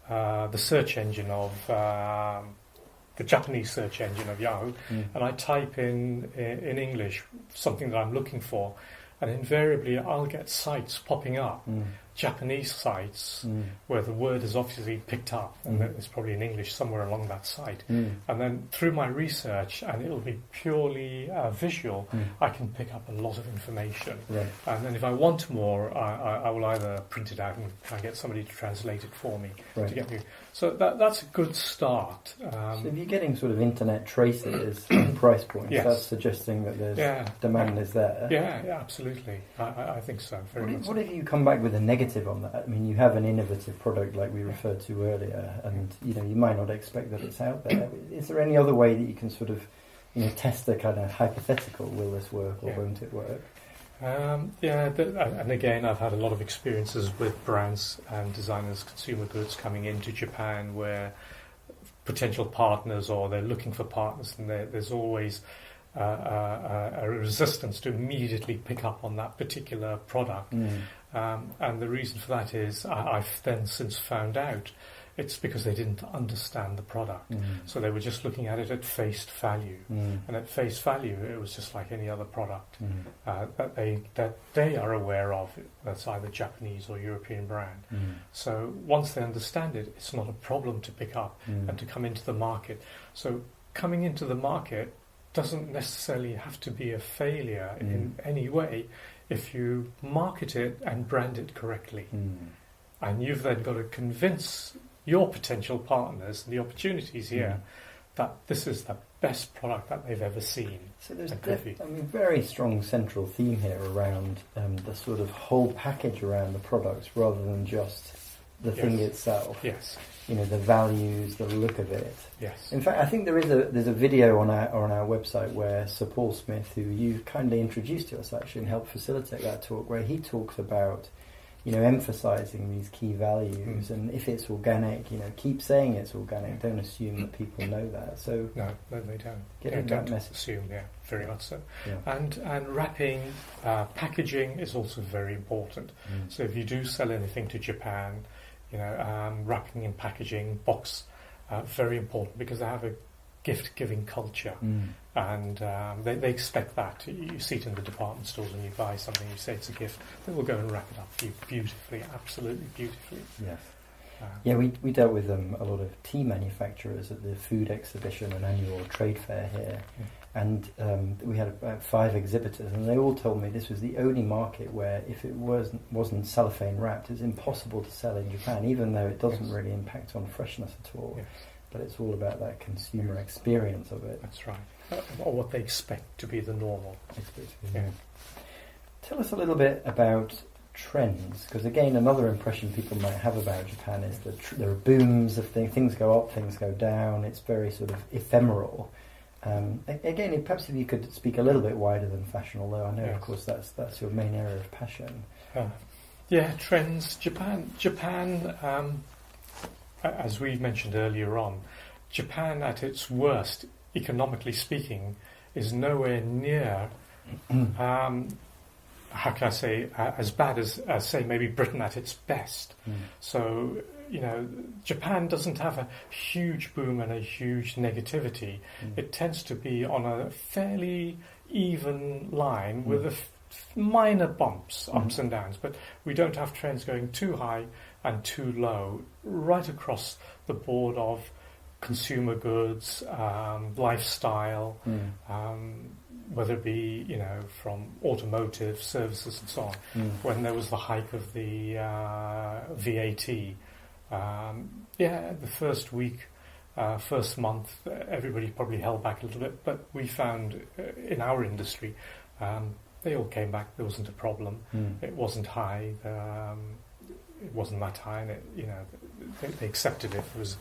the search engine of the Japanese search engine of Yahoo, and I type in English something that I'm looking for, and invariably I'll get sites popping up Japanese sites where the word is obviously picked up, and it's probably in English somewhere along that site. And then through my research, and it'll be purely visual, I can pick up a lot of information. Right. And then if I want more, I will either print it out and try and get somebody to translate it for me to get me. So that's a good start. So if you're getting sort of internet traces on price points, that's suggesting that there's demand is there. Yeah, absolutely. I think so. What if you come back with a negative on that? I mean, you have an innovative product like we referred to earlier, and you might not expect that it's out there. Is there any other way that you can sort of test the kind of hypothetical, will this work or won't it work? And again, I've had a lot of experiences with brands and designers, consumer goods coming into Japan where potential partners, or they're looking for partners, and there's always a resistance to immediately pick up on that particular product. And the reason for that is I've then since found out it's because they didn't understand the product. So they were just looking at it at face value. And at face value, it was just like any other product that they are aware of, that's either Japanese or European brand. So once they understand it, it's not a problem to pick up and to come into the market. So coming into the market doesn't necessarily have to be a failure in any way if you market it and brand it correctly. And you've then got to convince your potential partners, the opportunities here, that this is the best product that they've ever seen. So there's a very strong central theme here around the sort of whole package around the products rather than just the thing itself. Yes. The values, the look of it. Yes. In fact, I think there's a video on our website where Sir Paul Smith, who you kindly introduced to us actually and helped facilitate that talk, where he talks about emphasising these key values, and if it's organic, keep saying it's organic. Don't assume that people know that. So no, they don't. Don't assume. Yeah, very much so. Yeah. And wrapping, packaging is also very important. So if you do sell anything to Japan, wrapping and packaging, box, very important because they have a gift-giving culture, and they expect that. You see it in the department stores when you buy something, you say it's a gift, they will go and wrap it up for you beautifully, absolutely beautifully. Yes. We dealt with a lot of tea manufacturers at the food exhibition and annual trade fair here, and we had about 5 exhibitors, and they all told me this was the only market where if it wasn't cellophane wrapped, it's impossible to sell in Japan, even though it doesn't really impact on freshness at all. Yes. But it's all about that consumer experience of it. That's right. Or what they expect to be the normal. Tell us a little bit about trends, because again, another impression people might have about Japan is that there are booms of things go up, things go down. It's very sort of ephemeral. Again, perhaps if you could speak a little bit wider than fashion, although I know, of course, that's your main area of passion. Trends. Japan. As we mentioned earlier on, Japan at its worst, economically speaking, is nowhere near, how can I say, as bad as say, maybe Britain at its best. So, Japan doesn't have a huge boom and a huge negativity. It tends to be on a fairly even line with minor bumps, ups and downs, but we don't have trends going too high and too low, right across the board of consumer goods, lifestyle, whether it be, from automotive, services and so on. When there was the hike of the VAT, the first week, first month, everybody probably held back a little bit, but we found in our industry, they all came back. There wasn't a problem. It wasn't high. It wasn't that high, and they accepted it. It was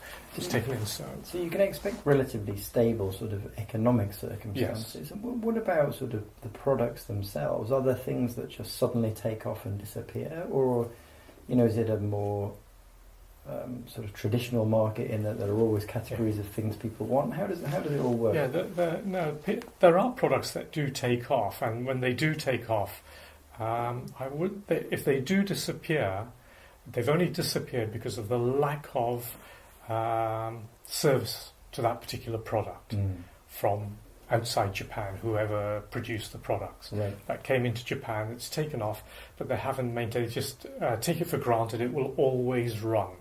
taken in. So you can expect relatively stable sort of economic circumstances. Yes. What about sort of the products themselves? Are there things that just suddenly take off and disappear, or is it a more sort of traditional market in that there are always categories of things people want? How does it all work? There are products that do take off, and when they do take off, if they do disappear, they've only disappeared because of the lack of service to that particular product from outside Japan, whoever produced the products. Right. That came into Japan, it's taken off, but they haven't maintained, just take it for granted it will always run.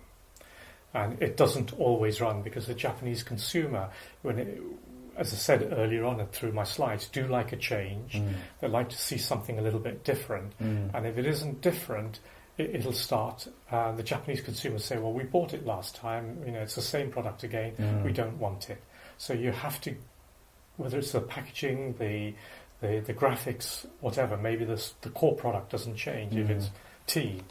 And it doesn't always run, because the Japanese consumer, as I said earlier on through my slides, do like a change. They like to see something a little bit different. And if it isn't different, it'll start, the Japanese consumers say, well, we bought it last time, it's the same product again, we don't want it. So you have to, whether it's the packaging, the graphics, whatever, maybe the core product doesn't change if it's tea,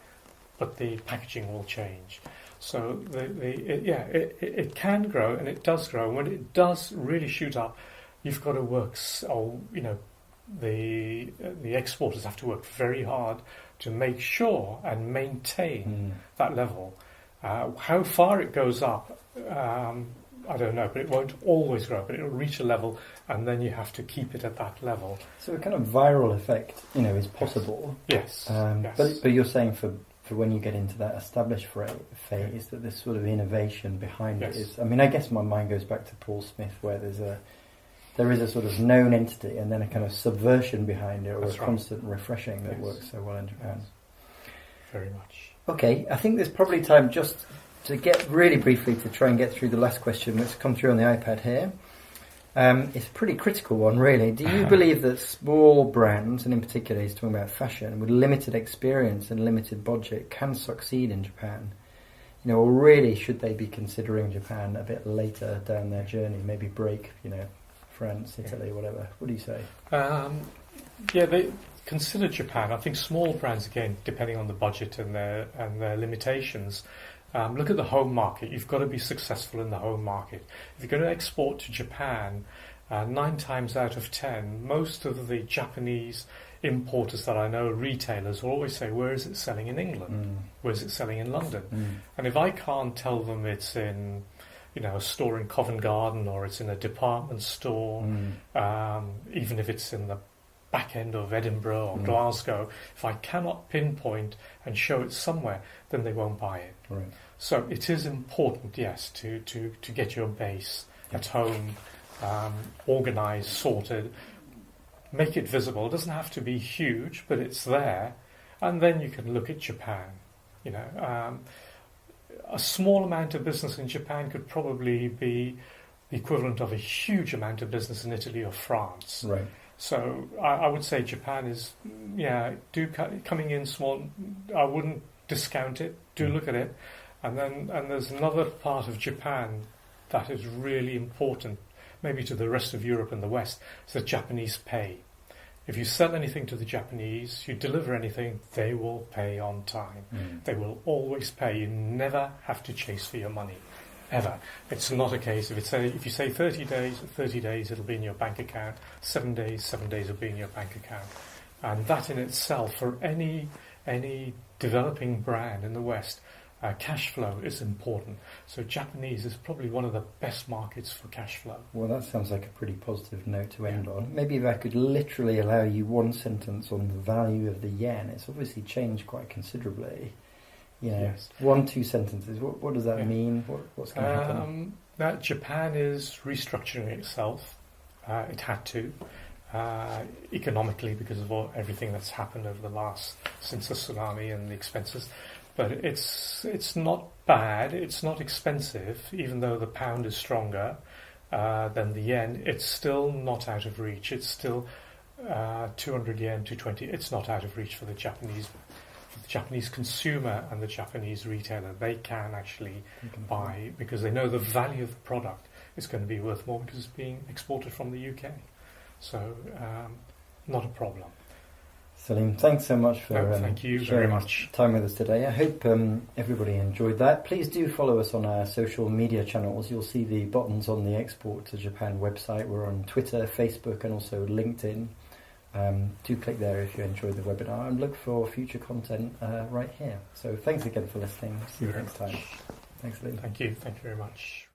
but the packaging will change. So it can grow, and it does grow. And when it does really shoot up, you've got to work. The exporters have to work very hard to make sure and maintain that level. How far it goes up, I don't know, but it won't always grow. But it will reach a level, and then you have to keep it at that level. So a kind of viral effect, is possible. Yes. But you're saying for when you get into that established phase, that this sort of innovation behind it is. I mean, I guess my mind goes back to Paul Smith, where there is a sort of known entity and then a kind of subversion behind it, or a constant refreshing that works so well in Japan. Very much. Okay, I think there's probably time just to get really briefly to try and get through the last question that's come through on the iPad here. It's a pretty critical one, really. Do you believe that small brands, and in particular he's talking about fashion, with limited experience and limited budget can succeed in Japan? Or really should they be considering Japan a bit later down their journey, maybe break, France, Italy, whatever? What do you say? They consider Japan. I think small brands, again, depending on the budget and their limitations, look at the home market. You've got to be successful in the home market. If you're going to export to Japan, 9 times out of 10, most of the Japanese importers that I know, retailers, will always say, where is it selling in England? Where is it selling in London? And if I can't tell them it's in a store in Covent Garden, or it's in a department store, even if it's in the back end of Edinburgh or Glasgow, if I cannot pinpoint and show it somewhere, then they won't buy it. Right. So it is important, yes, to get your base at home, organised, sorted, make it visible. It doesn't have to be huge, but it's there, and then you can look at Japan. A small amount of business in Japan could probably be the equivalent of a huge amount of business in Italy or France. Right. So I would say Japan is, coming in small. I wouldn't discount it. Do look at it, and there's another part of Japan that is really important, maybe to the rest of Europe and the West. It's the Japanese pay. If you sell anything to the Japanese, you deliver anything, they will pay on time. They will always pay. You never have to chase for your money, ever. It's not a case if you say 30 days it'll be in your bank account. 7 days it'll be in your bank account. And that in itself, for any developing brand in the West, cash flow is important. So Japanese is probably one of the best markets for cash flow. Well, that sounds like a pretty positive note to end on. Maybe if I could literally allow you one sentence on the value of the yen. It's obviously changed quite considerably. Yes. 1-2 sentences. What does that mean? What's going to happen? That Japan is restructuring itself. It had to. Economically, because of everything that's happened since the tsunami and the expenses. But it's not bad, it's not expensive, even though the pound is stronger than the yen. It's still not out of reach. It's still 200 yen, 220. It's not out of reach for the Japanese consumer and the Japanese retailer. They can actually buy, because they know the value of the product is going to be worth more because it's being exported from the UK. So not a problem. Salim, thanks so much for thank you very much. Time with us today. I hope everybody enjoyed that. Please do follow us on our social media channels. You'll see the buttons on the Export to Japan website. We're on Twitter, Facebook, and also LinkedIn. Do click there if you enjoyed the webinar, and look for future content right here. So thanks again for listening. See you next time. Thanks, Salim. Thank you very much.